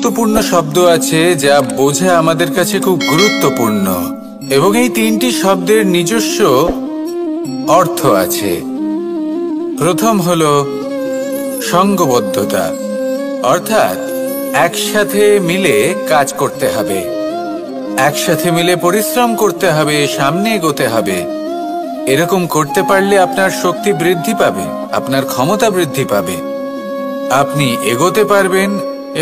গুরুত্বপূর্ণ শব্দ আছে যা বোঝা আমাদের কাছে খুব গুরুত্বপূর্ণ, এবং এই তিনটি শব্দের নিজস্ব অর্থ আছে। প্রথম হলো সঙ্গবদ্ধতা, অর্থাৎ একসাথে মিলে কাজ করতে হবে, একসাথে মিলে পরিশ্রম করতে হবে, সামনে এগোতে হবে। এরকম করতে পারলে আপনার শক্তি বৃদ্ধি পাবে, আপনার ক্ষমতা বৃদ্ধি পাবে, আপনি এগোতে পারবেন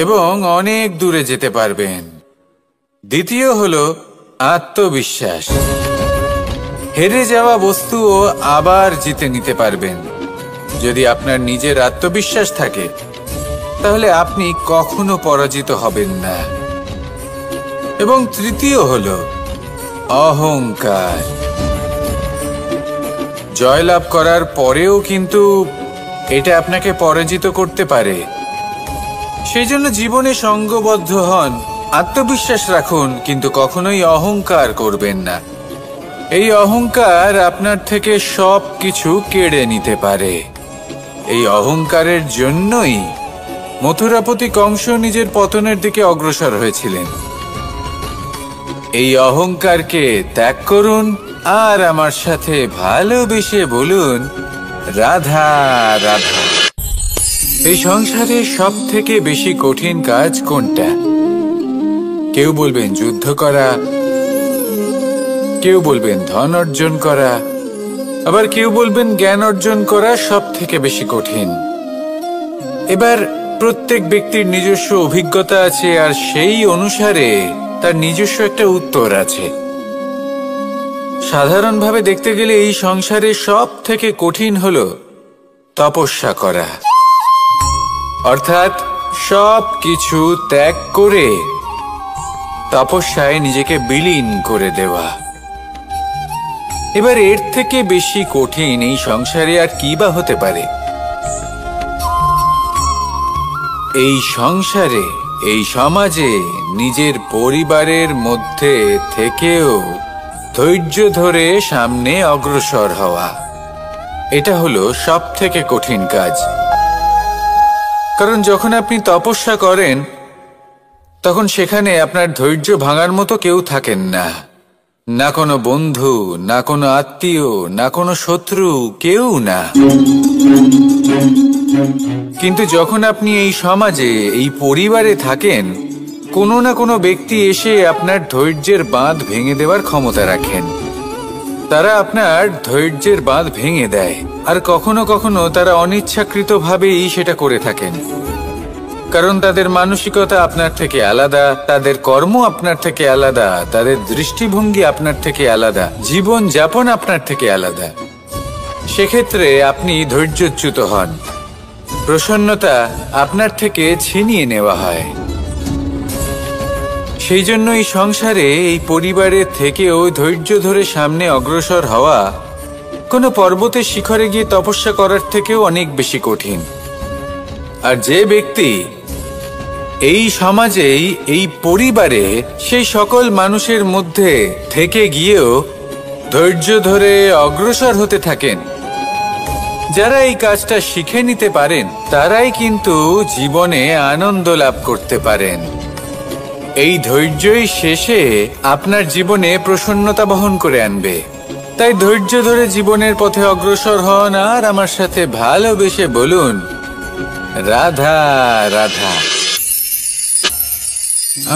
এবং অনেক দূরে যেতে পারবেন। দ্বিতীয় হলো আত্মবিশ্বাস। হেরে যাওয়া বস্তুও আবার জিতে নিতে পারবেন। যদি আপনার নিজের আত্মবিশ্বাস থাকে তাহলে আপনি কখনো পরাজিত হবেন না। এবং তৃতীয় হলো অহংকার। জয়লাভ করার পরেও কিন্তু এটা আপনাকে পরাজিত করতে পারে। সেই জন্য জীবনে সঙ্গবদ্ধ হন, আত্মবিশ্বাস রাখুন, কিন্তু কখনোই অহংকার করবেন না। এই অহংকার আপনার থেকে সব কিছু কেড়ে নিতে পারে। এই অহংকারের জন্যই মথুরাপতি কংস নিজের পতনের দিকে অগ্রসর হয়েছিলেন। এই অহংকারকে ত্যাগ করুন আর আমার সাথে ভালোবেসে বলুন, রাধা রাধা। এই সংসারে সব থেকে বেশি কঠিন কাজ কোনটা? কেউ বলবেন যুদ্ধ করা, কেউ বলবেন ধন অর্জন করা, আবার কেউ বলবেন জ্ঞান অর্জন করা সব থেকে বেশি কঠিন। এবার প্রত্যেক ব্যক্তির নিজস্ব অভিজ্ঞতা আছে, আর সেই অনুসারে তার নিজস্ব একটা উত্তর আছে। সাধারণভাবে দেখতে গেলে এই সংসারে সব থেকে কঠিন হলো তপস্যা করা, অর্থাৎ সব কিছু ত্যাগ করে তপস্যায় নিজেকে বিলীন করে দেওয়া। এবার এর থেকে বেশি কঠিন এই সংসারে আর কি বা হতে পারে? এই সংসারে, এই সমাজে, নিজের পরিবারের মধ্যে থেকেও ধৈর্য ধরে সামনে অগ্রসর হওয়া, এটা হলো সব থেকে কঠিন কাজ। কারণ যখন আপনি তপস্যা করেন তখন সেখানে আপনার ধৈর্য ভাঙার মতো কেউ থাকেন না, না কোনো বন্ধু, না কোনো আত্মীয়, না কোনো শত্রু, কেউ না। কিন্তু যখন আপনি এই সমাজে, এই পরিবারে থাকেন, কোনো না কোনো ব্যক্তি এসে আপনার ধৈর্যের বাঁধ ভেঙে দেওয়ার ক্ষমতা রাখেন। তারা আপনার ধৈর্যের বাঁধ ভেঙে দেয়, আর কখনো কখনো তারা অনিচ্ছাকৃতভাবেই সেটা করে থাকেন। কারণ তাদের মানসিকতা আপনার থেকে আলাদা, তাদের কর্ম আপনার থেকে আলাদা, তাদের দৃষ্টিভঙ্গি আপনার থেকে আলাদা, জীবন যাপন আপনার থেকে আলাদা। সেক্ষেত্রে আপনি ধৈর্যচ্যুত হন, প্রসন্নতা আপনার থেকে ছিনিয়ে নেওয়া হয়। সেই জন্য এই সংসারে, এই পরিবারের থেকেও ধৈর্য ধরে সামনে অগ্রসর হওয়া কোনো পর্বতের শিখরে গিয়ে তপস্যা করার থেকেও অনেক বেশি কঠিন। আর যে ব্যক্তি এই সমাজেই, এই পরিবারে, সেই সকল মানুষের মধ্যে থেকে গিয়েও ধৈর্য ধরে অগ্রসর হতে থাকেন, যারা এই কাজটা শিখে নিতে পারেন, তারাই কিন্তু জীবনে আনন্দ লাভ করতে পারেন। এই ধৈর্যই শেষে আপনার জীবনে প্রসন্নতা বহন করে আনবে। তাই ধৈর্য ধরে জীবনের পথে অগ্রসর হন আর আমার সাথে ভালোবেসে বলুন, রাধা রাধা।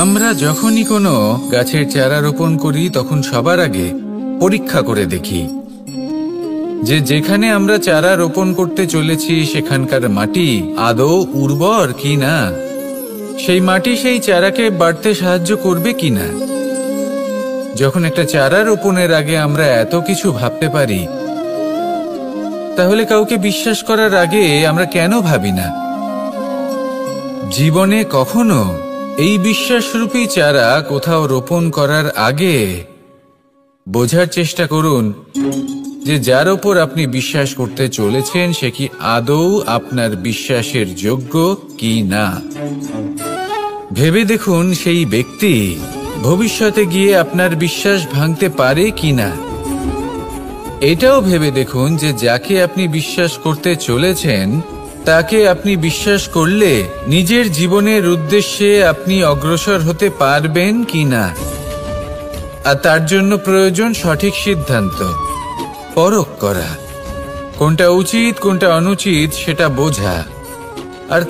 আমরা যখনই কোনো গাছের চারা রোপণ করি তখন সবার আগে পরীক্ষা করে দেখি যে যেখানে আমরা চারা রোপণ করতে চলেছি সেখানকার মাটি আদৌ উর্বর কি না, সেই মাটি সেই চারাকে বাড়তে সাহায্য করবে কিনা। যখন একটা চারা রোপণের আগে আমরা এত কিছু ভাবতে পারি, তাহলে কাউকে বিশ্বাস করার আগে আমরা কেন ভাবি না? জীবনে কখনো এই বিশ্বাসরূপী চারা কোথাও রোপণ করার আগে বোঝার চেষ্টা করুন যে যার ওপর আপনি বিশ্বাস করতে চলেছেন সে কি আদৌ আপনার বিশ্বাসের যোগ্য কি না। ভেবে দেখুন সেই ব্যক্তি ভবিষ্যতে গিয়ে আপনার বিশ্বাস ভাঙতে পারে কি না। এটাও ভেবে দেখুন যে যাকে আপনি বিশ্বাস করতে চলেছেন তাকে আপনি বিশ্বাস করলে নিজের জীবনের উদ্দেশ্যে আপনি অগ্রসর হতে পারবেন কিনা। আর তার জন্য প্রয়োজন সঠিক সিদ্ধান্ত, পরখ করা, কোনটা উচিত কোনটা অনুচিত সেটা বোঝা। আর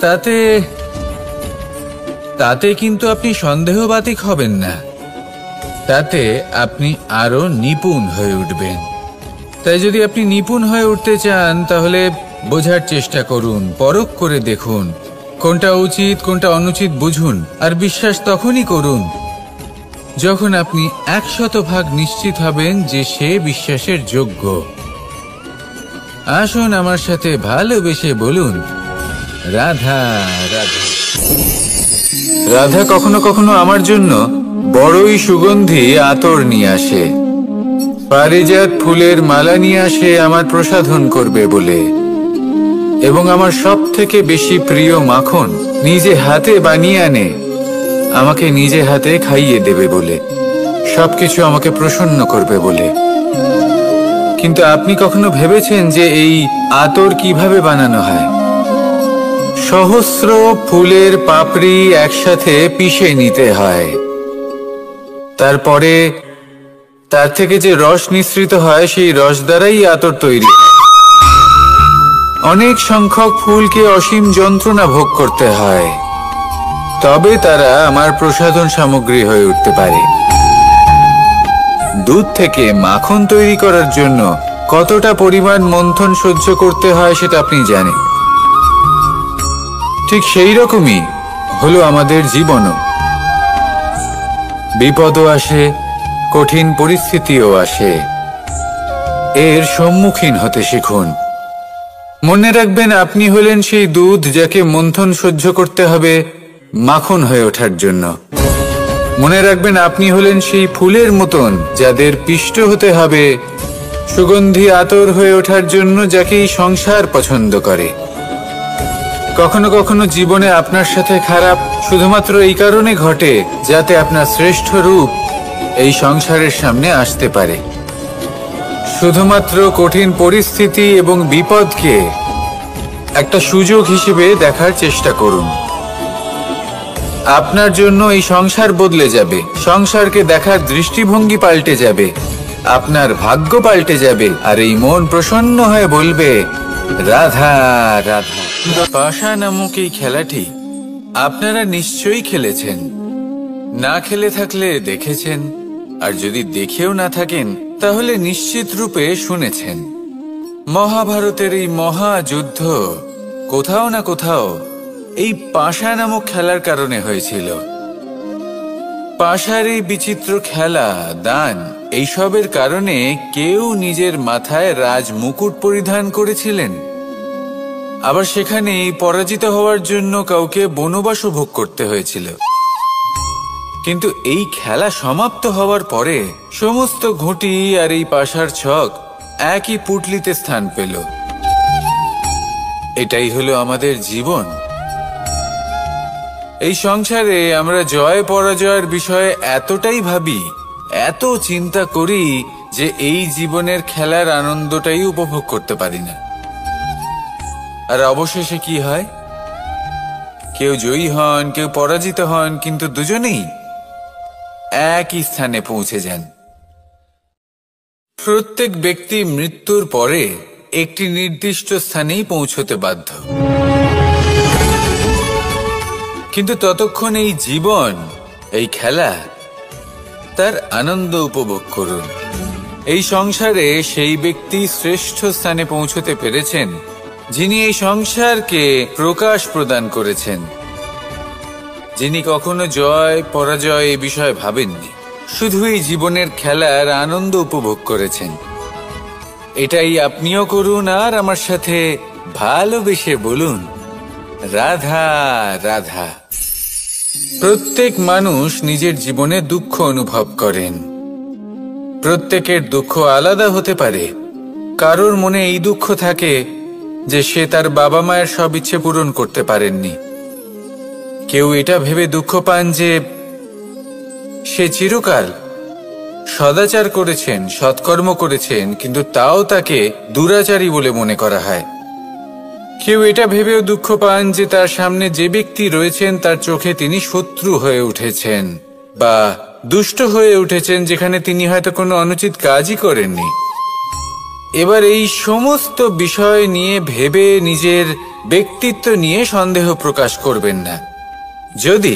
তাতে কিন্তু আপনি সন্দেহবাতিক হবেন না, তাতে আপনি আরো নিপুণ হয়ে উঠবেন। তাই যদি আপনি নিপুণ হয়ে উঠতে চান তাহলে বোঝার চেষ্টা করুন, পরখ করে দেখুন, কোনটা উচিত কোনটা অনুচিত বুঝুন। আর বিশ্বাস তখনই করুন যখন আপনি 100% নিশ্চিত হবেন যে সে বিশ্বাসের যোগ্য। আসুন আমার সাথে ভালোবেসে বলুন, রাধা রাধা। রাধা কখনো কখনো আমার জন্য বড়ই সুগন্ধি আতর নিয়ে আসে, পারিজাত ফুলের মালা নিয়ে আসে আমার প্রসাধন করবে বলে, এবং আমার সব থেকে বেশি প্রিয় মাখন নিজে হাতে বানিয়ে আনে আমাকে নিজে হাতে খাইয়ে দেবে বলে, সবকিছু আমাকে প্রসন্ন করবে বলে। কিন্তু আপনি কখনো ভেবেছেন যে এই আতর কিভাবে বানানো হয়? সহস্র ফুলের পাপড়ি একসাথে পিষে নিতে হয়, তারপরে তার থেকে যে রস নিঃসৃত হয় সেই রস দ্বারাই আতর তৈরি। অনেক সংখ্যক ফুলকে অসীম যন্ত্রণা ভোগ করতে হয়, তবে তারা আমার প্রসাধন সামগ্রী হয়ে উঠতে পারে। দুধ থেকে মাখন তৈরি করার জন্য কতটা পরিমাণ মন্থন সহ্য করতে হয় সেটা আপনি জানেন। ঠিক সেই রকমই হলো আমাদের জীবনও। বিপদও আসে, কঠিন পরিস্থিতিও আসে, এর সম্মুখীন হতে শিখুন। মনে রাখবেন আপনি হলেন সেই দুধ যাকে মন্থন সহ্য করতে হবে মাখন হয়ে ওঠার জন্য। মনে রাখবেন আপনি হলেন সেই ফুলের মতন যাদের পিষ্ট হতে হবে সুগন্ধি আতর হয়ে ওঠার জন্য, যাকে এই সংসার পছন্দ করে। কখনো কখনো জীবনে আপনার সাথে খারাপ শুধুমাত্র এই কারণে ঘটে যাতে আপনার শ্রেষ্ঠ রূপ এই সংসারের সামনে আসতে পারে। শুধুমাত্র কঠিন পরিস্থিতি এবং বিপদকে একটা সুযোগ হিসেবে দেখার চেষ্টা করুন। আপনার জন্য এই সংসার বদলে যাবে, সংসারকে দেখার দৃষ্টিভঙ্গি পাল্টে যাবে, আপনার ভাগ্য পাল্টে যাবে, আর এই মন প্রসন্ন হয়ে বলবে, রাধা রাধা। পাশা নামক এই খেলাটি আপনারা নিশ্চয়ই খেলেছেন, না খেলে থাকলে দেখেছেন, আর যদি দেখেও না থাকেন তাহলে নিশ্চিত রূপে শুনেছেন। মহাভারতের এই মহাযুদ্ধ কোথাও না কোথাও এই পাশা নামক খেলার কারণে হয়েছিল। পাশার এই বিচিত্র খেলা, দান, এইসবের কারণে কেউ নিজের মাথায় রাজ মুকুট পরিধান করেছিলেন, আবার সেখানে পরাজিত হওয়ার জন্য কাউকে বনবাসও ভোগ করতে হয়েছিল। কিন্তু এই খেলা সমাপ্ত হওয়ার পরে সমস্ত ঘুঁটি আর এই পাশার ছক একই পুটলিতে স্থান পেল। এটাই হলো আমাদের জীবন। এই সংসারে আমরা জয় পরাজয়ের বিষয়ে এতটাই ভাবি, এত চিন্তা করি যে এই জীবনের খেলার আনন্দটাই উপভোগ করতে পারি না। আর অবশেষে কি হয়? কেউ জয়ী হন, কেউ পরাজিত হন, কিন্তু দুজনেই একই স্থানে পৌঁছে যান। প্রত্যেক ব্যক্তি মৃত্যুর পরে একটি নির্দিষ্ট স্থানেই পৌঁছতে বাধ্য, কিন্তু ততক্ষণ এই জীবন, এই খেলা, তার আনন্দ উপভোগ করুন। এই সংসারে সেই ব্যক্তি শ্রেষ্ঠ স্থানে পৌঁছতে পেরেছেন যিনি এই সংসারকে প্রকাশ প্রদান করেছেন, যিনি কখনো জয় পরাজয় এ বিষয়ে ভাবেননি, শুধু এই জীবনের খেলার আনন্দ উপভোগ করেছেন। এটাই আপনিও করুন, আর আমার সাথে ভালোবেসে বলুন, রাধা রাধা। প্রত্যেক মানুষ নিজের জীবনে দুঃখ অনুভব করেন। প্রত্যেকের দুঃখ আলাদা হতে পারে। কারোর মনে এই দুঃখ থাকে যে সে তার বাবা মায়ের সব ইচ্ছে পূরণ করতে পারেননি। কেউ এটা ভেবে দুঃখ পান যে সে চিরকাল সদাচার করেছেন, সৎকর্ম করেছেন, কিন্তু তাও তাকে দুরাচারী বলে মনে করা হয়। কেউ এটা ভেবেও দুঃখ পান যে তার সামনে যে ব্যক্তি রয়েছেন তার চোখে তিনি শত্রু হয়ে উঠেছেন বা দুষ্ট হয়ে উঠেছেন, যেখানে তিনি হয়তো কোনো অনুচিত কাজই করেননি। এবার এই সমস্ত বিষয় নিয়ে ভেবে নিজের ব্যক্তিত্ব নিয়ে সন্দেহ প্রকাশ করবেন না। যদি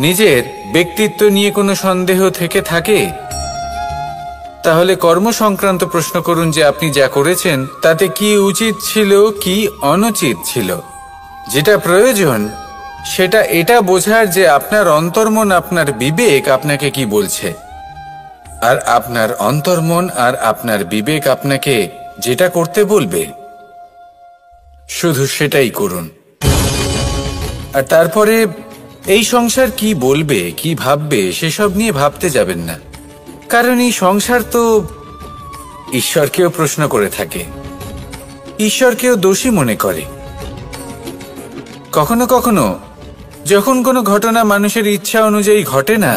নিজের ব্যক্তিত্ব নিয়ে কোনো সন্দেহ থেকে থাকে, তাহলে কর্ম সংক্রান্ত প্রশ্ন করুন যে আপনি যা করেছেন তাতে কি উচিত ছিল, কি অনুচিত ছিল। যেটা প্রয়োজন সেটা এটা বোঝার যে আপনার অন্তর্মন, আপনার বিবেক আপনাকে কি বলছে, আর আপনার অন্তর্মন আর আপনার বিবেক আপনাকে যেটা করতে বলবে শুধু সেটাই করুন। আর তারপরে এই সংসার কি বলবে, কি ভাববে সেসব নিয়ে ভাবতে যাবেন না, কারণ এই সংসার তো ঈশ্বরকেও প্রশ্ন করে থাকে, ঈশ্বরকেও দোষী মনে করে। কখনো কখনো যখন কোনো ঘটনা মানুষের ইচ্ছা অনুযায়ী ঘটে না,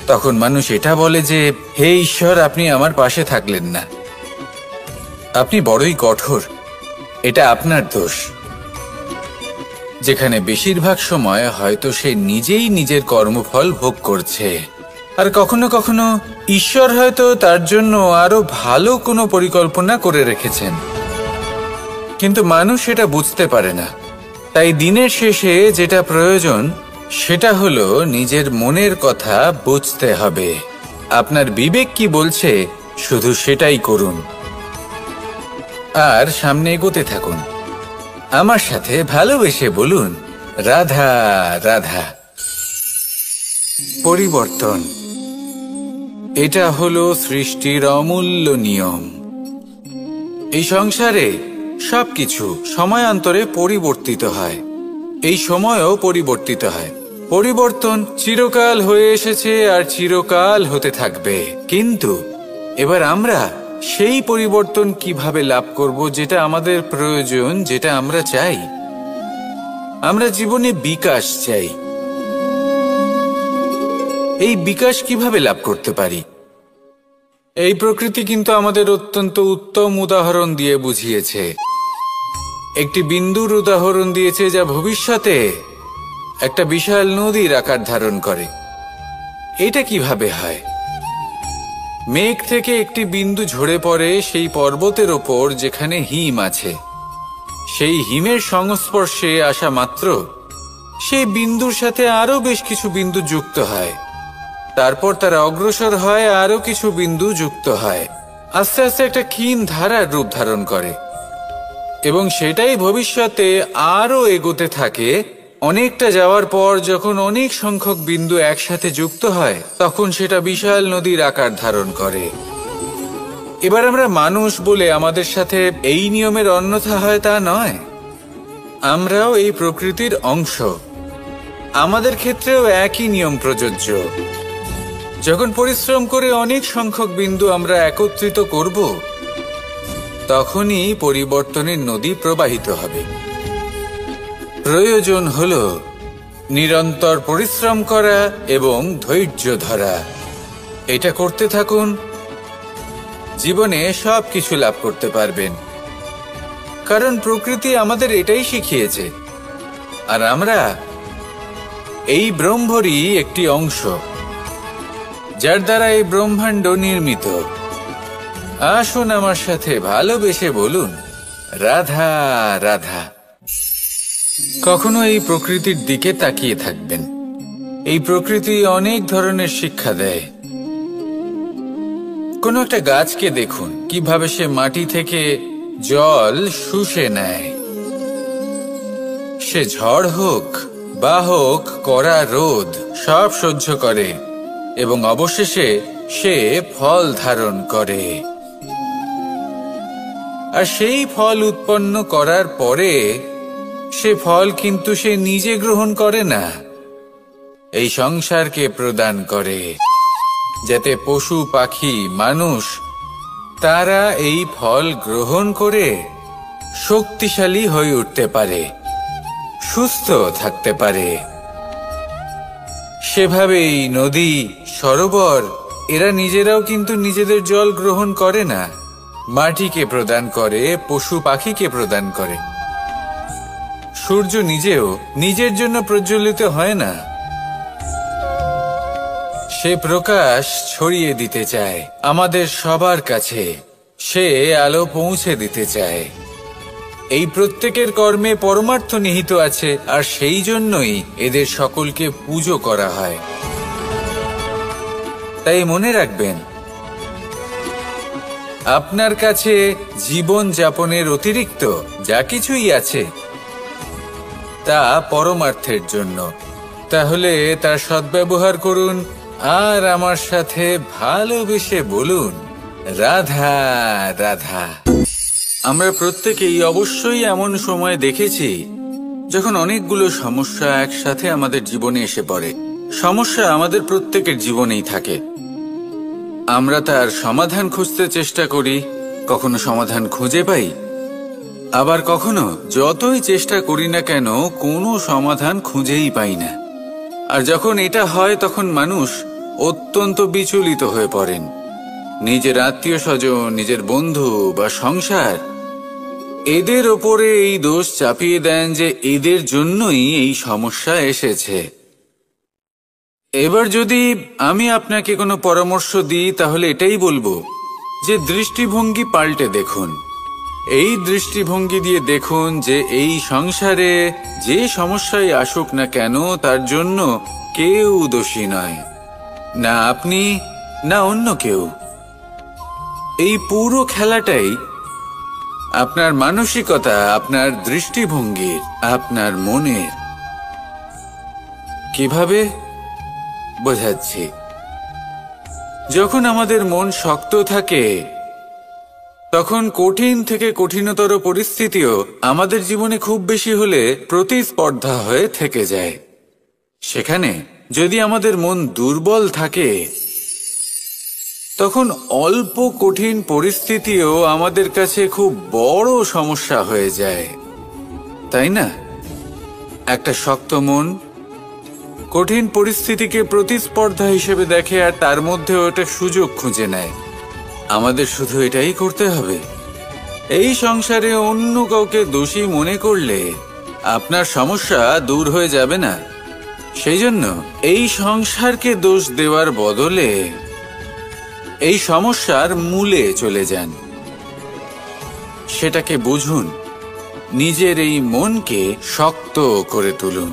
তখন মানুষ এটা বলে যে হে ঈশ্বর, আপনি আমার পাশে থাকলেন না, আপনি বড়ই কঠোর, এটা আপনার দোষ। যেখানে বেশিরভাগ সময় হয়তো সে নিজেই নিজের কর্মফল ভোগ করছে। আর কখনো কখনো ঈশ্বর হয়তো তার জন্য আরো ভালো কোনো পরিকল্পনা করে রেখেছেন, কিন্তু মানুষ এটা বুঝতে পারে না। তাই দিনের শেষে যেটা প্রয়োজন সেটা হলো নিজের মনের কথা বুঝতে হবে। আপনার বিবেক কি বলছে শুধু সেটাই করুন, আর সামনে এগোতে থাকুন। আমার সাথে ভালোবেসে বলুন, রাধা রাধা। পরিবর্তন, এটা হলো সৃষ্টির অমূল্য নিয়ম। এই সংসারে সবকিছু সময়ান্তরে পরিবর্তিত হয়, এই সময়ও পরিবর্তিত হয়। পরিবর্তন চিরকাল হয়ে এসেছে আর চিরকাল হতে থাকবে। কিন্তু এবার আমরা সেই পরিবর্তন কিভাবে লাভ করব, যেটা আমাদের প্রয়োজন, যেটা আমরা চাই। আমরা জীবনে বিকাশ চাই। এই বিকাশ কিভাবে লাভ করতে পারি? এই প্রকৃতি কিন্তু আমাদের অত্যন্ত উত্তম উদাহরণ দিয়ে বুঝিয়েছে। একটি বিন্দুর উদাহরণ দিয়েছে যা ভবিষ্যতে একটা বিশাল নদীর আকার ধারণ করে। এটা কিভাবে হয়? মেঘ থেকে একটি বিন্দু ঝরে পড়ে সেই পর্বতের ওপর যেখানে হিম আছে। সেই হিমের সংস্পর্শে আসা মাত্র সেই বিন্দুর সাথে আরো বেশ কিছু বিন্দু যুক্ত হয়। তারপর তারা অগ্রসর হয়, আরো কিছু বিন্দু যুক্ত হয়, আস্তে আস্তে একটা ক্ষীণ ধারার রূপ ধারণ করে, এবং সেটাই ভবিষ্যতে আরো এগোতে থাকে। অনেকটা যাওয়ার পর যখন অনেক সংখ্যক বিন্দু একসাথে যুক্ত হয়, তখন সেটা বিশাল নদীর আকার ধারণ করে। এবার আমরা মানুষ বলে আমাদের সাথে এই নিয়মের অন্যথা হয় তা নয়। আমরাও এই প্রকৃতির অংশ, আমাদের ক্ষেত্রেও একই নিয়ম প্রযোজ্য। যখন পরিশ্রম করে অনেক সংখ্যক বিন্দু আমরা একত্রিত করব, তখনই পরিবর্তনের নদী প্রবাহিত হবে। প্রয়োজন হলো নিরন্তর পরিশ্রম করা এবং ধৈর্য ধরা। এটা করতে থাকুন, জীবনে সবকিছু লাভ করতে পারবেন। কারণ প্রকৃতি আমাদের এটাই শিখিয়েছে, আর আমরা এই ব্রহ্মরই একটি অংশ, যার দ্বারা এই ব্রহ্মাণ্ড নির্মিত। আসুন আমার সাথে ভালোবেসে বলুন, রাধা রাধা। কখনো এই প্রকৃতির দিকে তাকিয়ে থাকবেন। এই প্রকৃতি অনেক ধরনের শিক্ষা দেয়। কোনো একটা গাছকে দেখুন, কিভাবে সে মাটি থেকে জল শুষে নেয়। সে ঝড় হোক বা হোক কড়া রোদ, সব সহ্য করে এবং অবশেষে সে ফল ধারণ করে। আর সেই ফল উৎপন্ন করার পরে সে ফল কিন্তু সে নিজে গ্রহণ করে না, এই সংসারকে প্রদান করে, যাতে পশু পাখি মানুষ তারা এই ফল গ্রহণ করে শক্তিশালী হয়ে উঠতে পারে, সুস্থ থাকতে পারে। সেভাবেই নদী, সরোবর এরা নিজেরাও কিন্তু নিজেদের জল গ্রহণ করে না, মাটিকে প্রদান করে, পশু পাখিকে প্রদান করে। সূর্য নিজেও নিজের জন্য প্রজ্বলিত হয় না, সে প্রকাশ ছড়িয়ে দিতে চায় আমাদের সবার কাছে, সে আলো পৌঁছে দিতে চায়। এই প্রত্যেকের কর্মে পরমার্থ নিহিত আছে, আর সেই জন্যই এদের সকলকে পুজো করা হয়। তাই মনে রাখবেন, আপনার কাছে জীবন যাপনের অতিরিক্ত যা কিছুই আছে তা পরমার্থের জন্য। তাহলে তার সদ্ব্যবহার করুন আর আমার সাথে ভালোবেসে বলুন, রাধা রাধা। আমরা প্রত্যেকেই অবশ্যই এমন সময় দেখেছি যখন অনেকগুলো সমস্যা একসাথে আমাদের জীবনে এসে পড়ে। সমস্যা আমাদের প্রত্যেকের জীবনেই থাকে, আমরা তার সমাধান খুঁজতে চেষ্টা করি, কখনো সমাধান খুঁজে পাই, আবার কখনো যতই চেষ্টা করি না কেন কোনো সমাধান খুঁজেই পাই না। আর যখন এটা হয় তখন মানুষ অত্যন্ত বিচলিত হয়ে পড়েন। নিজের আত্মীয় স্বজন, নিজের বন্ধু বা সংসার, এদের ওপরে এই দোষ চাপিয়ে দেন যে এদের জন্যই এই সমস্যা এসেছে। এবার যদি আমি আপনাকে কোনো পরামর্শ দিই তাহলে এটাই বলবো যে দৃষ্টিভঙ্গি পাল্টে দেখুন। এই দৃষ্টিভঙ্গি দিয়ে দেখুন যে এই সংসারে যে সমস্যায় আসুক না কেন তার জন্য কেউ দোষী নয়, না আপনি না অন্য কেউ। এই পুরো খেলাটাই আপনার মানসিকতা, আপনার দৃষ্টিভঙ্গির, আপনার মনের। কিভাবে বোঝাচ্ছি, যখন আমাদের মন শক্ত থাকে তখন কঠিন থেকে কঠিনতর পরিস্থিতিও আমাদের জীবনে খুব বেশি হলে প্রতিস্পর্ধা হয়ে থেকে যায়। সেখানে যদি আমাদের মন দুর্বল থাকে তখন অল্প কঠিন পরিস্থিতিও আমাদের কাছে খুব বড় সমস্যা হয়ে যায়, তাই না? একটা শক্ত মন কঠিন পরিস্থিতিকে প্রতিস্পর্ধা হিসেবে দেখে আর তার মধ্যে ওটা সুযোগ খুঁজে নেয়। আমাদের শুধু এটাই করতে হবে। এই সংসারে অন্য কাউকে দোষী মনে করলে আপনার সমস্যা দূর হয়ে যাবে না। সেই জন্য এই সংসারকে দোষ দেওয়ার বদলে এই সমস্যার মূলে চলে যান, সেটাকে বুঝুন, নিজের এই মনকে শক্ত করে তুলুন।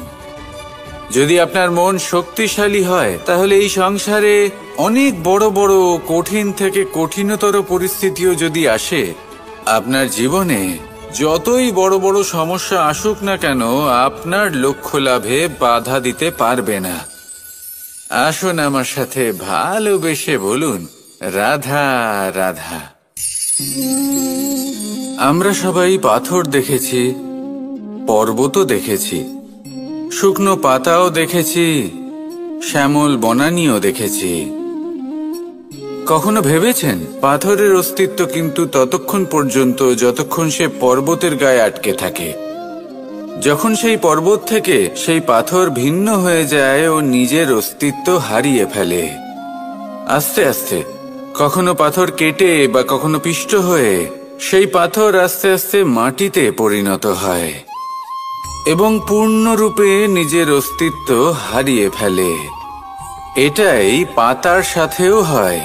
যদি আপনার মন শক্তিশালী হয় তাহলে এই সংসারে অনেক বড় বড় কঠিন থেকে কঠিনতর পরিস্থিতিও যদি আসে, আপনার জীবনে যতই বড় বড় সমস্যা আসুক না কেন আপনার লক্ষ্য লাভে বাধা দিতে পারবে না। আসুন আমার সাথে ভালোবেসে বলুন, রাধা রাধা। আমরা সবাই পাথর দেখেছি, পর্বতও দেখেছি, শুকনো পাতাও দেখেছি, শ্যামল বনানীও দেখেছি। কখনো ভেবেছেন পাথরের অস্তিত্ব কিন্তু ততক্ষণ পর্যন্ত যতক্ষণ সে পর্বতের গায়ে আটকে থাকে। যখন সেই পর্বত থেকে সেই পাথর ভিন্ন হয়ে যায় ও নিজের অস্তিত্ব হারিয়ে ফেলে। আস্তে আস্তে কখনো পাথর কেটে বা কখনো পিষ্ট হয়ে সেই পাথর আস্তে আস্তে মাটিতে পরিণত হয় এবং পূর্ণরূপে নিজের অস্তিত্ব হারিয়ে ফেলে। এটাই পাতার সাথেও হয়।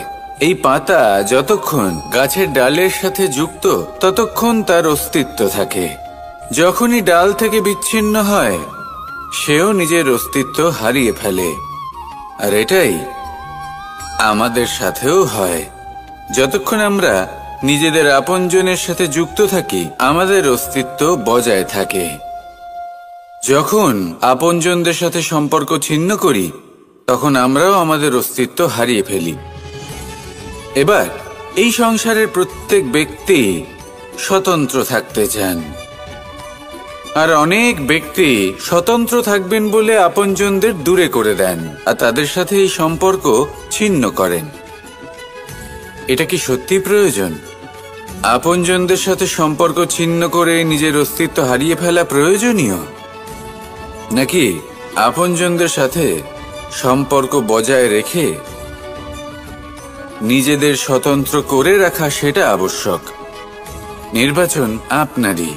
এই পাতা যতক্ষণ গাছের ডালের সাথে যুক্ত ততক্ষণ তার অস্তিত্ব থাকে। যখনই ডাল থেকে বিচ্ছিন্ন হয় সেও নিজের অস্তিত্ব হারিয়ে ফেলে। আর এটাই আমাদের সাথেও হয়। যতক্ষণ আমরা নিজেদের আপনজনের সাথে যুক্ত থাকি আমাদের অস্তিত্ব বজায় থাকে। যখন আপনজনদের সাথে সম্পর্ক ছিন্ন করি তখন আমরাও আমাদের অস্তিত্ব হারিয়ে ফেলি। এবার এই সংসারের প্রত্যেক ব্যক্তি স্বতন্ত্র থাকতে চান, আর অনেক ব্যক্তি স্বতন্ত্র থাকবেন বলে আপনজনদের দূরে করে দেন আর তাদের সাথে এই সম্পর্ক ছিন্ন করেন। এটা কি সত্যি প্রয়োজন? আপনজনদের সাথে সম্পর্ক ছিন্ন করে নিজের অস্তিত্ব হারিয়ে ফেলা প্রয়োজনীয়, নাকি আপনজনদের সাথে সম্পর্ক বজায় রেখে নিজেদের স্বতন্ত্র করে রাখা সেটা আবশ্যক? নির্বাচন আপনারই।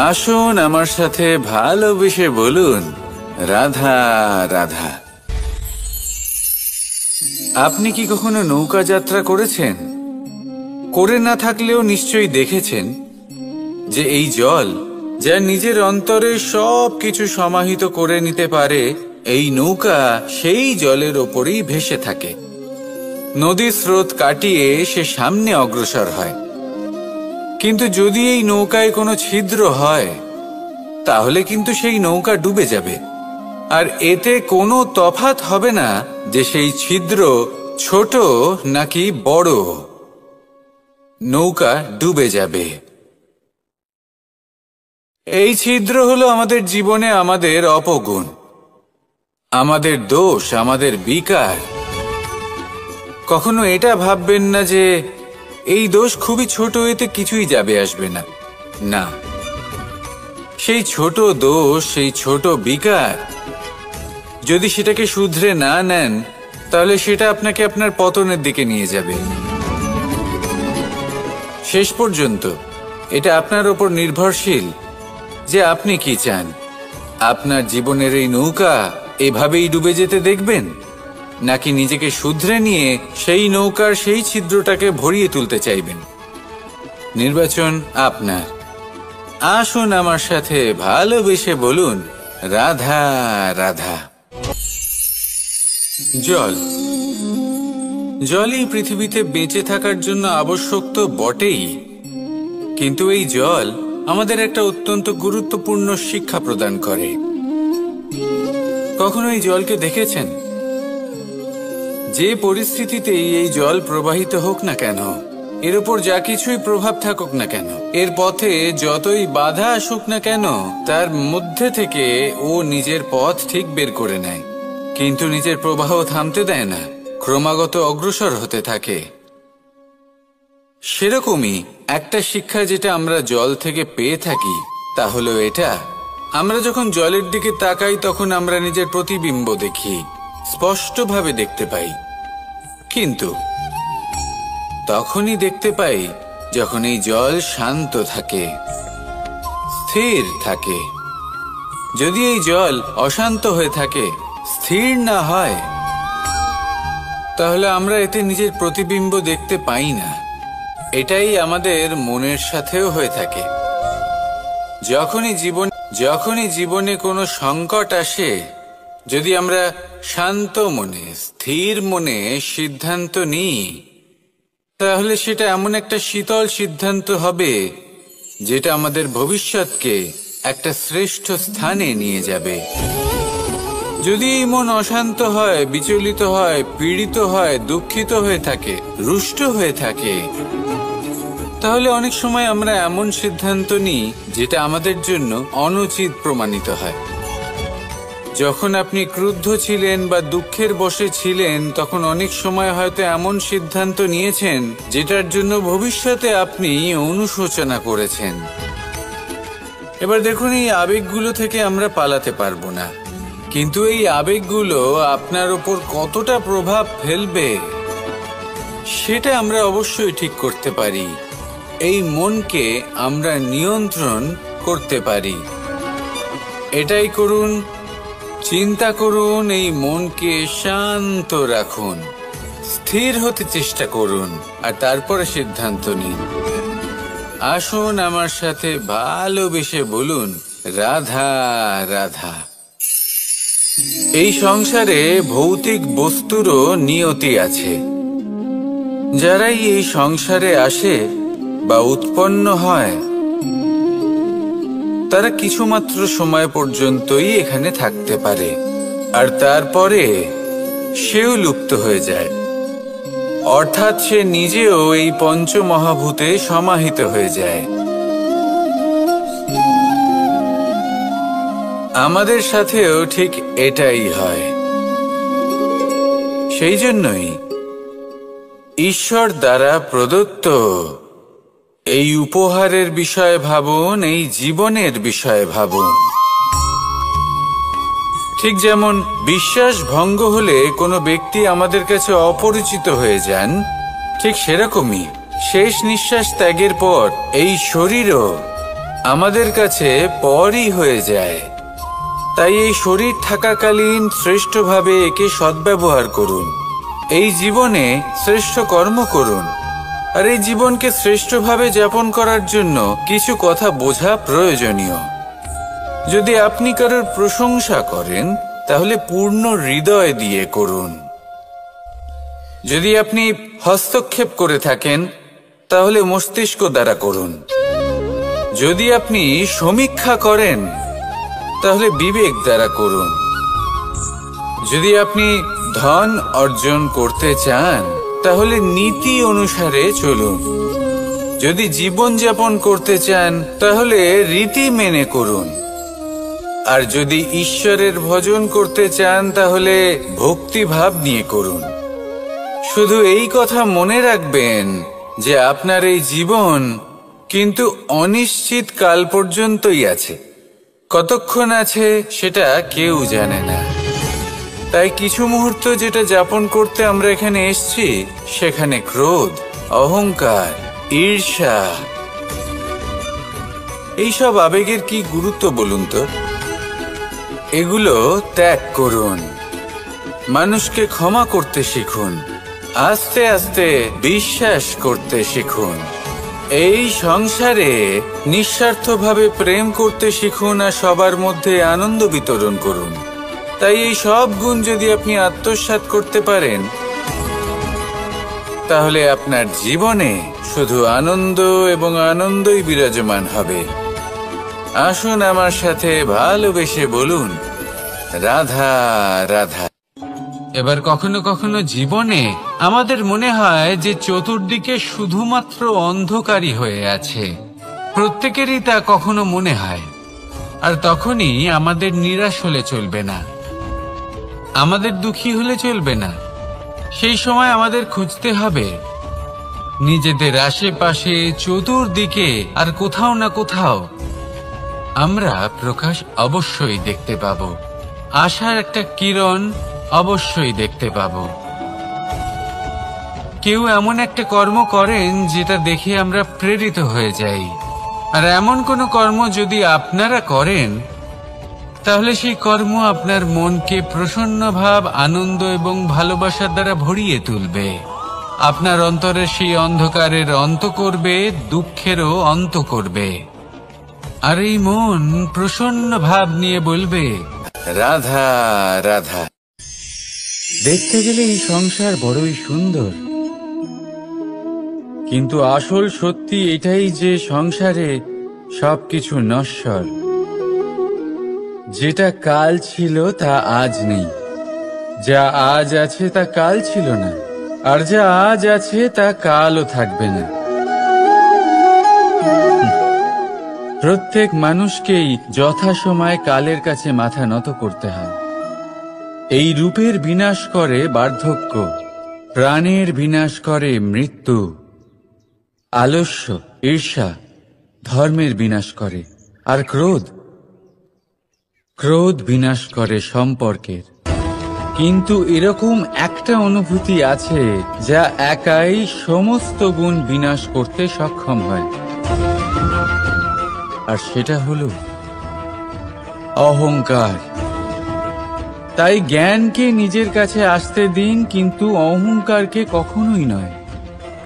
আসুন আমার সাথে ভালোবেসে বলুন, রাধা রাধা। আপনি কি কখনো নৌকা যাত্রা করেছেন? করে না থাকলেও নিশ্চয়ই দেখেছেন যে এই জল, যা নিজের অন্তরে সব কিছু সমাহিত করে নিতে পারে, এই নৌকা সেই জলের ওপরেই ভেসে থাকে। নদীর স্রোত কাটিয়ে সে সামনে অগ্রসর হয়। কিন্তু যদি এই নৌকায় কোনো ছিদ্র হয়, তাহলে কিন্তু সেই নৌকা ডুবে যাবে। আর এতে কোনো তফাৎ হবে না যে সেই ছিদ্র ছোট নাকি বড়, নৌকা ডুবে যাবে। এই ছিদ্র হলো আমাদের জীবনে আমাদের অপগুণ, আমাদের দোষ, আমাদের বিকার। কখনো এটা ভাববেন না যে এই দোষ খুবই ছোট, এতে কিছুই যাবে আসবে না। না, সেই ছোট দোষ, সেই ছোট বিকার, যদি সেটাকে শুধরে না নেন, তাহলে সেটা আপনাকে আপনার পতনের দিকে নিয়ে যাবে। শেষ পর্যন্ত এটা আপনার ওপর নির্ভরশীল যে আপনি কি চান। আপনার জীবনের এই নৌকা এভাবেই ডুবে যেতে দেখবেন, নাকি নিজেকে শুধরে নিয়ে সেই নৌকার সেই ছিদ্রটাকে ভরিয়ে তুলতে চাইবেন? নির্বাচন আপনার। আসুন আমার সাথে ভালোবেসে বলুন, রাধা রাধা। জল, জলই পৃথিবীতে বেঁচে থাকার জন্য আবশ্যক তো বটেই, কিন্তু এই জল আমাদের একটা অত্যন্ত গুরুত্বপূর্ণ শিক্ষা প্রদান করে। কখনো এই জলকে দেখেছেন? যে পরিস্থিতিতেই এই জল প্রবাহিত হোক না কেন, এর উপর যা কিছুই প্রভাব থাকুক না কেন, এর পথে যতই বাধা আসুক না কেন, তার মধ্যে থেকে ও নিজের পথ ঠিক বের করে নেয়, কিন্তু নিজের প্রবাহ থামতে দেয় না, ক্রমাগত অগ্রসর হতে থাকে। সেরকমই একটা শিক্ষা যেটা আমরা জল থেকে পেয়ে থাকি, তা হলো এটা: আমরা যখন জলের দিকে তাকাই তখন আমরা নিজের প্রতিবিম্ব দেখি, স্পষ্টভাবে দেখতে পাই। কিন্তু তখনই দেখতে পাই যখন এই জল শান্ত থাকে, স্থির থাকে। যদি এই জল অশান্ত হয়ে থাকে, স্থির না হয়, তাহলে আমরা এতে নিজের প্রতিবিম্ব দেখতে পাই না। এটাই আমাদের মনের সাথেও হয়ে থাকে। যখনই জীবনে কোনো সংকট আসে, যদি আমরা শান্ত মনে, স্থির মনে সিদ্ধান্ত নিই, তাহলে সেটা এমন একটা শীতল সিদ্ধান্ত হবে যেটা আমাদের ভবিষ্যৎকে একটা শ্রেষ্ঠ স্থানে নিয়ে যাবে। যদি এই মন অশান্ত হয়, বিচলিত হয়, পীড়িত হয়, দুঃখিত হয়ে থাকে, রুষ্ট হয়ে থাকে, তাহলে অনেক সময় আমরা এমন সিদ্ধান্ত নিই যেটা আমাদের জন্য অনুচিত প্রমাণিত হয়। যখন আপনি ক্রুদ্ধ ছিলেন বা দুঃখের বশে ছিলেন, তখন অনেক সময় হয়তো এমন সিদ্ধান্ত নিয়েছেন যেটার জন্য ভবিষ্যতে আপনি অনুশোচনা করেছেন। এবার দেখুন, এই আবেগগুলো থেকে আমরা পালাতে পারবো না, কিন্তু এই আবেগগুলো আপনার উপর কতটা প্রভাব ফেলবে সেটা আমরা অবশ্যই ঠিক করতে পারি। এই মনকে আমরা নিয়ন্ত্রণ করতে পারি। এটাই করুন, চিন্তা করুন, এই মনকে শান্ত রাখুন, স্থির হতে চেষ্টা করুন, আর তারপরে সিদ্ধান্ত নিন। আসুন আমার সাথে ভালোবেসে বলুন, রাধা রাধা। এই সংসারে ভৌতিক বস্তুরও নিয়তি আছে। যারাই এই সংসারে আসে বা উৎপন্ন হয়, তারা কিছুমাত্র সময় পর্যন্তই এখানে থাকতে পারে, আর তারপরে সেও লুপ্ত হয়ে যায়। অর্থাৎ সে নিজেও এই পঞ্চমহাভূতে সমাহিত হয়ে যায়। আমাদের সাথেও ঠিক এটাই হয়। সেই জন্যই ঈশ্বর দ্বারা প্রদত্ত এই উপহারের বিষয়ে ভাবুন, এই জীবনের বিষয়ে ভাবুন। ঠিক যেমন বিশ্বাস ভঙ্গ হলে কোনো ব্যক্তি আমাদের কাছে অপরিচিত হয়ে যান, ঠিক সেরকমই শেষ নিঃশ্বাস ত্যাগের পর এই শরীরও আমাদের কাছে পরই হয়ে যায়। তাই এই শরীর থাকাকালীন শ্রেষ্ঠভাবে একে সদ্ব্যবহার করুন। এই জীবনে শ্রেষ্ঠ কর্ম করুন। আর এই জীবনকে শ্রেষ্ঠভাবে যাপন করার জন্য কিছু কথা বোঝা প্রয়োজনীয়। যদি আপনি কারোর প্রশংসা করেন তাহলে পূর্ণ হৃদয় দিয়ে করুন। যদি আপনি হস্তক্ষেপ করে থাকেন তাহলে মস্তিষ্ক দ্বারা করুন। যদি আপনি সমীক্ষা করেন তাহলে বিবেক দ্বারা করুন। যদি আপনি ধন অর্জন করতে চান তাহলে নীতি অনুসারে চলুন। যদি জীবন যাপন করতে চান তাহলে রীতি মেনে করুন। আর যদি ঈশ্বরের ভজন করতে চান তাহলে ভক্তিভাব নিয়ে করুন। শুধু এই কথা মনে রাখবেন যে আপনার এই জীবন কিন্তু অনিশ্চিত কাল পর্যন্তই আছে। কতক্ষণ আছে সেটা কেউ জানে না। তাই কিছু মুহূর্ত যেটা যাপন করতে আমরা এখানে এসেছি সেখানে ক্রোধ, অহংকার, ঈর্ষা এইসব আবেগের কি গুরুত্ব বলুন তো? এগুলো ত্যাগ করুন। মানুষকে ক্ষমা করতে শিখুন। আস্তে আস্তে বিশ্বাস করতে শিখুন। এই সংসারে নিঃস্বার্থভাবে প্রেম করতে শিখুন আর সবার মধ্যে আনন্দ বিতরণ করুন। তাই এই সব গুণ যদি আপনি আত্মসাৎ করতে পারেন তাহলে আপনার জীবনে শুধু আনন্দ এবং আনন্দই বিরাজমান হবে। আসুন আমার সাথে ভালোবেসে বলুন, রাধা রাধা। এবার কখনো কখনো জীবনে আমাদের মনে হয় যে চতুর্দিকে শুধুমাত্র অন্ধকারই হয়ে আছে। প্রত্যেকেরই তা কখনো মনে হয়। আর তখনই আমাদের নিরাশ হলে চলবে না, আমাদের দুঃখী হলে চলবে না। সেই সময় আমাদের খুঁজতে হবে নিজেদের আশেপাশে, চতুর্দিকে আর কোথাও না কোথাও আমরা প্রকাশ অবশ্যই দেখতে পাব। আশার একটা কিরণ অবশ্যই দেখতে পাব। কেউ এমন একটা কর্ম করেন যেটা দেখে আমরা প্রেরিত হয়ে যাই। আর এমন কোনো কর্ম যদি আপনারা করেন তাহলে সেই কর্ম আপনার মনকে প্রসন্ন ভাব, আনন্দ এবং ভালোবাসার দ্বারা ভরিয়ে তুলবে। আপনার অন্তরের সেই অন্ধকারের অন্ত করবে, দুঃখেরও অন্ত করবে। আর এই মন প্রসন্ন ভাব নিয়ে বলবে, রাধা রাধা। দেখতে গেলে এই সংসার বড়ই সুন্দর, কিন্তু আসল সত্যি এটাই যে সংসারে সবকিছু নশ্বর। যেটা কাল ছিল তা আজ নেই, যা আজ আছে তা কাল ছিল না, আর যা আজ আছে তা কালও থাকবে না। প্রত্যেক মানুষকেই যথাসময়ে কালের কাছে মাথা নত করতে হয়। এই রূপের বিনাশ করে বার্ধক্য, প্রাণের বিনাশ করে মৃত্যু। আলস্য, ঈর্ষা ধর্মের বিনাশ করে, আর ক্রোধ বিনাশ করে সম্পর্কের। কিন্তু এরকম একটা অনুভূতি আছে যা একাই সমস্ত গুণ বিনাশ করতে সক্ষম হয়, আর সেটা হলো অহংকার। তাই জ্ঞানকে নিজের কাছে আসতে দিন, কিন্তু অহংকারকে কখনোই নয়।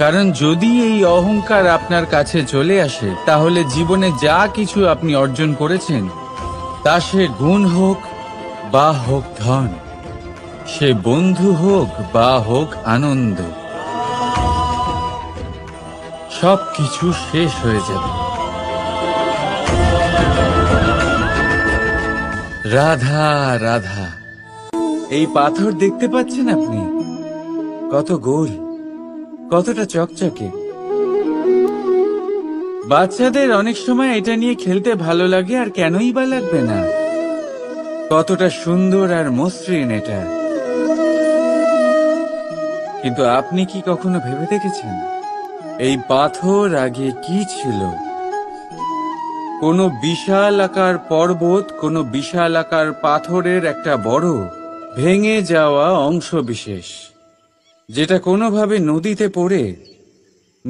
কারণ যদি এই অহংকার আপনার কাছে চলে আসে তাহলে জীবনে যা কিছু আপনি অর্জন করেছেন, তা সে গুণ হোক বা হোক ধন, সে বন্ধু হোক বা হোক আনন্দ, সবকিছু শেষ হয়ে যাবে। রাধা রাধা। এই পাথর দেখতে পাচ্ছেন আপনি? কত গোল, কতটা চকচকে। বাচ্চাদের অনেক সময় এটা নিয়ে খেলতে ভালো লাগে, আর কেনই বা লাগবে না? কতটা সুন্দর আর মসৃণ এটা। কিন্তু আপনি কি কখনো ভেবে দেখেছেন এই পাথর আগে কি ছিল? কোনো বিশাল আকার পর্বত, কোনো বিশাল আকার পাথরের একটা বড় ভেঙে যাওয়া অংশ বিশেষ, যেটা কোনোভাবে নদীতে পড়ে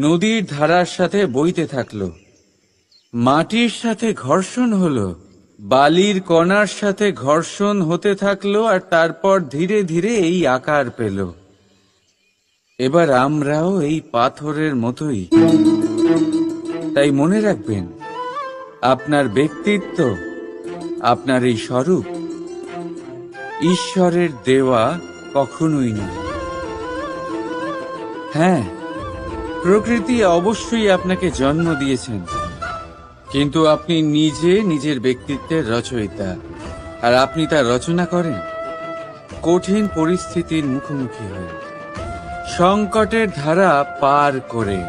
নদীর ধারার সাথে বইতে থাকলো, মাটির সাথে ঘর্ষণ হলো, বালির কণার সাথে ঘর্ষণ হতে থাকলো, আর তারপর ধীরে ধীরে এই আকার পেল। এবার আমরাও এই পাথরের মতোই। তাই মনে রাখবেন, আপনার ব্যক্তিত্ব, আপনার এই স্বরূপ ঈশ্বরের দেওয়া কখনোই নয়। হ্যাঁ, প্রকৃতি অবশ্যই আপনাকে জন্ম দিয়েছেন, কিন্তু আপনি নিজে নিজের ব্যক্তিত্বের রচয়িতা, আর আপনি তা রচনা করেন কঠিন পরিস্থিতির মুখোমুখি হয়ে, সংকটের ধারা পার করে।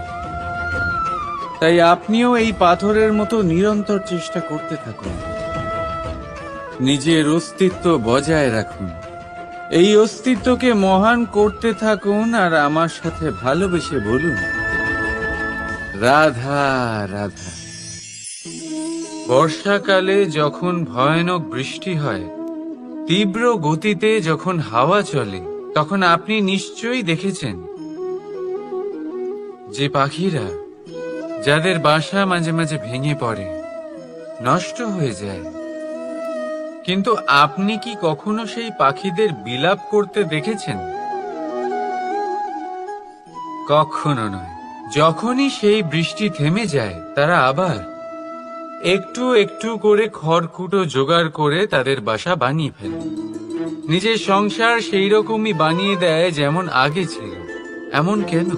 তাই আপনিও এই পাথরের মতো নিরন্তর চেষ্টা করতে থাকুন, নিজের অস্তিত্ব বজায় রাখুন, এই অস্তিত্বকে মহান করতে থাকুন, আর আমার সাথে ভালোবেসে বলুন, রাধা রাধা। বর্ষাকালে যখন ভয়ানক বৃষ্টি হয়, তীব্র গতিতে যখন হাওয়া চলে, তখন আপনি নিশ্চয়ই দেখেছেন যে পাখিরা, যাদের বাসা মাঝে মাঝে ভেঙে পড়ে, নষ্ট হয়ে যায়, কিন্তু আপনি কি কখনো সেই পাখিদের বিলাপ করতে দেখেছেন? কখনো নয়। যখনই সেই বৃষ্টি থেমে যায়, তারা আবার একটু একটু করে খড়কুটো জোগাড় করে তাদের বাসা বানিয়ে ফেলে, নিজের সংসার সেই রকমই বানিয়ে দেয় যেমন আগে ছিল। এমন কেন?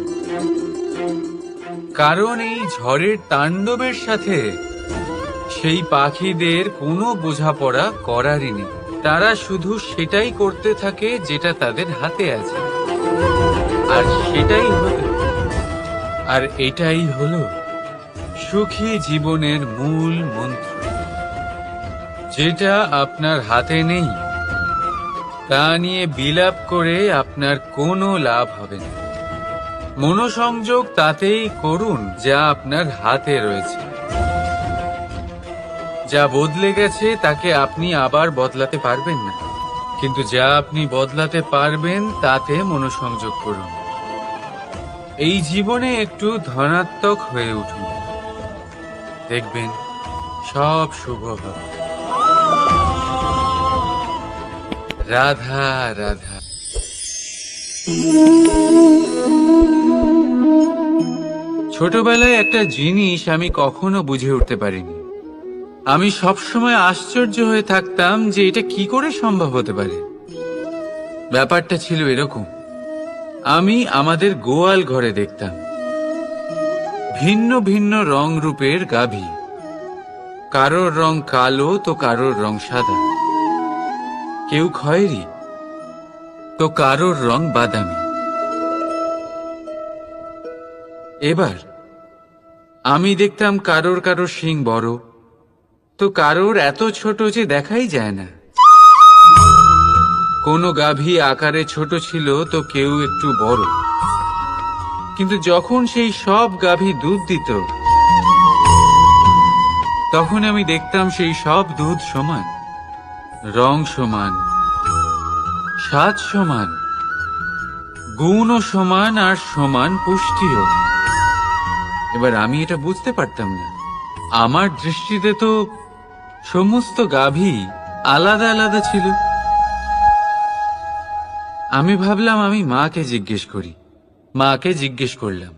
কারণ এই ঝড়ের তাণ্ডবের সাথে সেই পাখিদের কোনো বোঝাপড়া করারই নেই। তারা শুধু সেটাই করতে থাকে যেটা তাদের হাতে আছে, আর সেটাই হলো, আর এটাই হলো সুখী জীবনের মূল মন্ত্র। যেটা আপনার হাতে নেই, তা নিয়ে বিলাপ করে আপনার কোনো লাভ হবে না। মনোসংযোগ তাতেই করুন যা আপনার হাতে রয়েছে। যা বদলে গেছে তাকে আপনি আবার বদলাতে পারবেন না, কিন্তু যা আপনি বদলাতে পারবেন তাতে মনোসংযোগ করুন। এই জীবনে একটু ধনাত্মক হয়ে উঠুন, দেখবেন সব শুভ হবে। রাধা রাধা। ছোটবেলায় একটা জিনিস আমি কখনো বুঝে উঠতে পারিনি। আমি সবসময় আশ্চর্য হয়ে থাকতাম যে এটা কি করে সম্ভব হতে পারে। ব্যাপারটা ছিল এরকম, আমি আমাদের গোয়াল ঘরে দেখতাম ভিন্ন ভিন্ন রং রূপের গাভী। কারোর রং কালো তো কারোর রং সাদা, কেউ খয়েরি তো কারোর রং বাদামি। এবার আমি দেখতাম কারোর কারোর শিং বড় তো কারোর এত ছোট যে দেখাই যায় না। কোনো গাভী আকারে ছোট ছিল তো কেউ একটু বড়, কিন্তু যখন সেই সব গাভী দুধ দিত, তখন আমি দেখতাম সেই সব দুধ সমান, রং সমান, স্বাদ সমান, গুণও সমান, আর সমান পুষ্টিও। এবার আমি এটা বুঝতে পারতাম না। আমার দৃষ্টিতে তো সমস্ত গাভী আলাদা আলাদা ছিল। আমি ভাবলাম আমি মাকে জিজ্ঞেস করি। মাকে জিজ্ঞেস করলাম।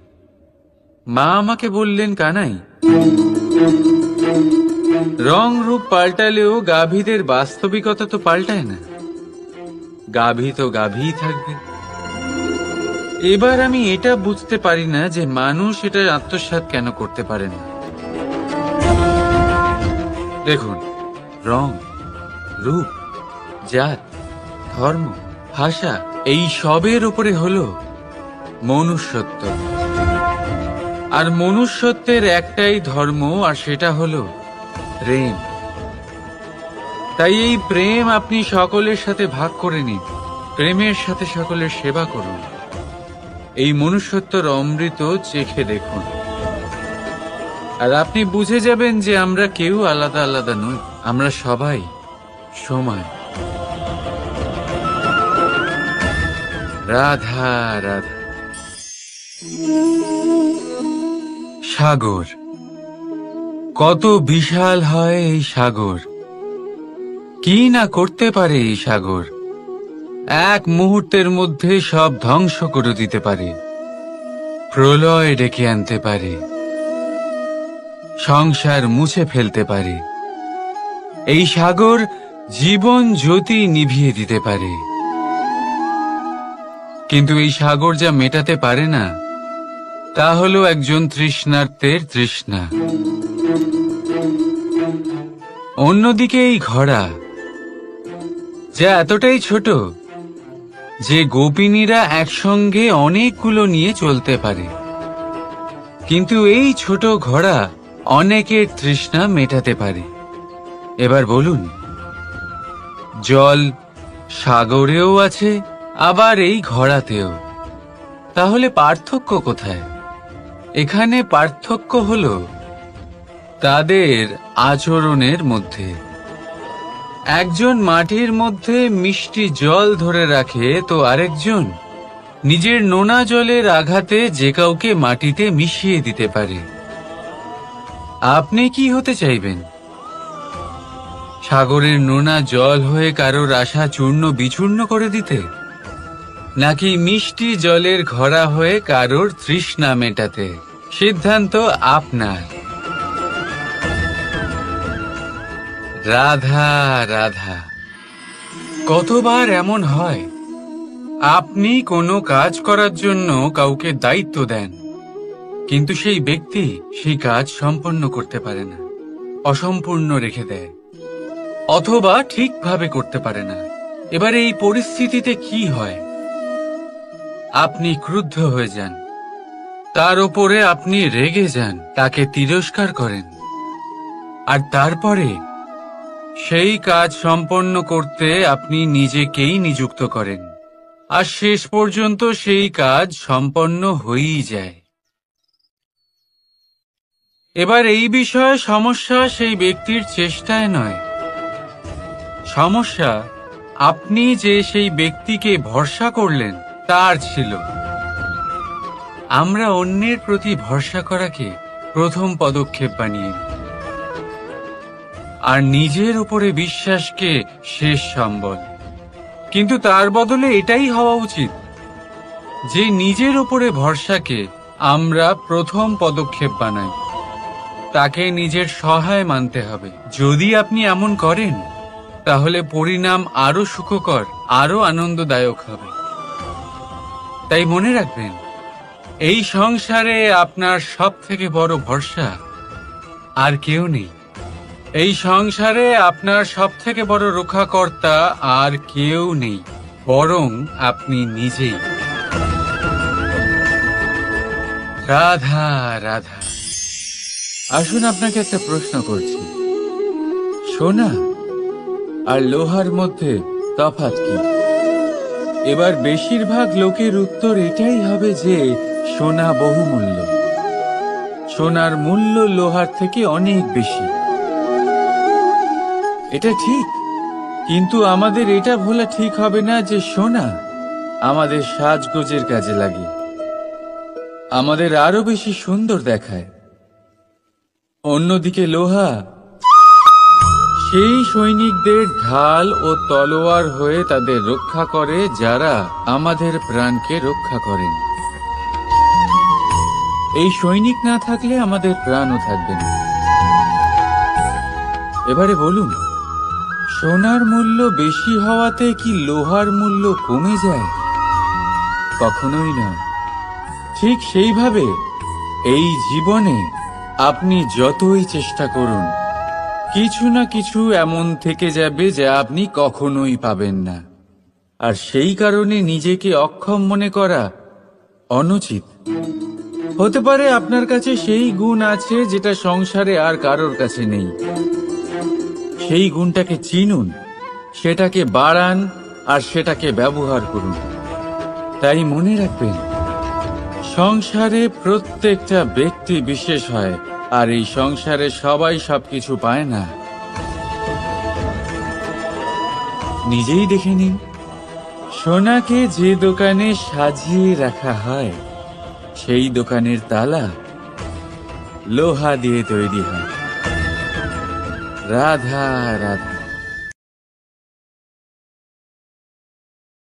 মা আমাকে বললেন, কানাই, রং রূপ পাল্টালেও গাভীদের বাস্তবিকতা তো পাল্টায় না। গাভী তো গাভীই থাকবে। এবার আমি এটা বুঝতে পারি না যে মানুষ এটা আত্মসাৎ কেন করতে পারে না। দেখুন, রং, রূপ, জাত, ধর্ম, ভাষা, এই সবের উপরে হলো মনুষ্যত্ব। আর মনুষ্যত্বের একটাই ধর্ম, আর সেটা হলো প্রেম। তাই এই প্রেম আপনি সকলের সাথে ভাগ করে নিন, প্রেমের সাথে সকলের সেবা করুন। এই মনুষ্যত্বর অমৃত চেখে দেখুন, আর আপনি বুঝে যাবেন যে আমরা কেউ আলাদা আলাদা নই, আমরা সবাই সমান। রাধা রাধা। সাগর, কত বিশাল হয় এই সাগর! কি না করতে পারে এই সাগর! এক মুহূর্তের মধ্যে সব ধ্বংস করে দিতে পারে, প্রলয় ডেকে আনতে পারে, সংসার মুছে ফেলতে পারে। এই সাগর জীবন জ্যোতি নিভিয়ে দিতে পারে। কিন্তু এই সাগর যা মেটাতে পারে না, তা হলো একজন তৃষ্ণার্তের তৃষ্ণা। অন্যদিকে এই ঘোড়া, যা এতটাই ছোট যে গোপিনীরা একসঙ্গে অনেকগুলো নিয়ে চলতে পারে, কিন্তু এই ছোট ঘোড়া অনেকের তৃষ্ণা মেটাতে পারে। এবার বলুন, জল সাগরেও আছে, আবার এই ঘোড়াতেও। তাহলে পার্থক্য কোথায়? এখানে পার্থক্য হলো তাদের আচরণের মধ্যে। একজন মাটির মধ্যে মিষ্টি জল ধরে রাখে, তো আরেকজন নিজের নোনা জলের আঘাতে যে কাউকে মাটিতে মিশিয়ে দিতে পারে। আপনি কি হতে চাইবেন? সাগরের নোনা জল হয়ে কারোর আশা চূর্ণ বিচূর্ণ করে দিতে, নাকি মিষ্টি জলের ঘোড়া হয়ে কারোর তৃষ্ণা মেটাতে? সিদ্ধান্ত আপনার। রাধা রাধা। কতবার এমন হয়, আপনি কোনো কাজ করার জন্য কাউকে দায়িত্ব দেন, কিন্তু সেই ব্যক্তি সেই কাজ সম্পন্ন করতে পারে না, অসম্পূর্ণ রেখে দেয়, অথবা ঠিকভাবে করতে পারে না। এবার এই পরিস্থিতিতে কি হয়? আপনি ক্রুদ্ধ হয়ে যান, তার উপরে আপনি রেগে যান, তাকে তিরস্কার করেন, আর তারপরে সেই কাজ সম্পন্ন করতে আপনি নিজেকেই নিযুক্ত করেন, আর শেষ পর্যন্ত সেই কাজ সম্পন্ন হয়েই যায়। এবার এই বিষয়ে সমস্যা সেই ব্যক্তির চেষ্টায় নয়, সমস্যা আপনি যে সেই ব্যক্তিকে ভরসা করলেন তার ছিল। আমরা অন্যের প্রতি ভরসা করাকে প্রথম পদক্ষেপ বানিয়ে নিই, আর নিজের উপরে বিশ্বাসকে শেষ সম্বল। কিন্তু তার বদলে এটাই হওয়া উচিত যে নিজের উপরে ভরসাকে আমরা প্রথম পদক্ষেপ বানাই, তাকে নিজের সহায় মানতে হবে। যদি আপনি এমন করেন, তাহলে পরিণাম আরো সুখকর, আরো আনন্দদায়ক হবে। তাই মনে রাখবেন, এই সংসারে আপনার সবথেকে বড় ভরসা আর কেউ নেই। এই সংসারে আপনার সবথেকে বড় রক্ষাকর্তা আর কেউ নেই, বরং আপনি নিজেই। রাধা রাধা। আসুন আপনাকে একটা প্রশ্ন করছি, সোনা আর লোহার মধ্যে তফাৎ কি? এবার বেশিরভাগ লোকের উত্তর এটাই হবে যে সোনা বহুমূল্য, সোনার মূল্য লোহার থেকে অনেক বেশি। এটা ঠিক, কিন্তু আমাদের এটা ভোলা ঠিক হবে না যে সোনা আমাদের সাজগোজের কাজে লাগে, আমাদের আরো বেশি সুন্দর দেখায়। অন্যদিকে লোহা সেই সৈনিকদের ঢাল ও তলোয়ার হয়ে তাদের রক্ষা করে, যারা আমাদের প্রাণকে রক্ষা করেন। এই সৈনিক না থাকলে আমাদের প্রাণও থাকবে না। এবারে বলুন, সোনার মূল্য বেশি হওয়াতে কি লোহার মূল্য কমে যায়? কখনোই না। ঠিক সেইভাবে এই জীবনে আপনি যতই চেষ্টা করুন, কিছু না কিছু এমন থেকে যাবে যা আপনি কখনোই পাবেন না, আর সেই কারণে নিজেকে অক্ষম মনে করা অনুচিত। হতে পারে আপনার কাছে সেই গুণ আছে যেটা সংসারে আর কারোর কাছে নেই। সেই গুণটাকে চিনুন, সেটাকে বাড়ান, আর সেটাকে ব্যবহার করুন। তাই মনে রাখবেন, সংসারে প্রত্যেকটা ব্যক্তি বিশেষ হয়, আর এই সংসারে সবাই সবকিছু পায় না। নিজেই দেখে নিন, সোনাকে যে দোকানে সাজিয়ে রাখা হয়, সেই দোকানের তালা লোহা দিয়ে তৈরি হয়। রাধা রাধা।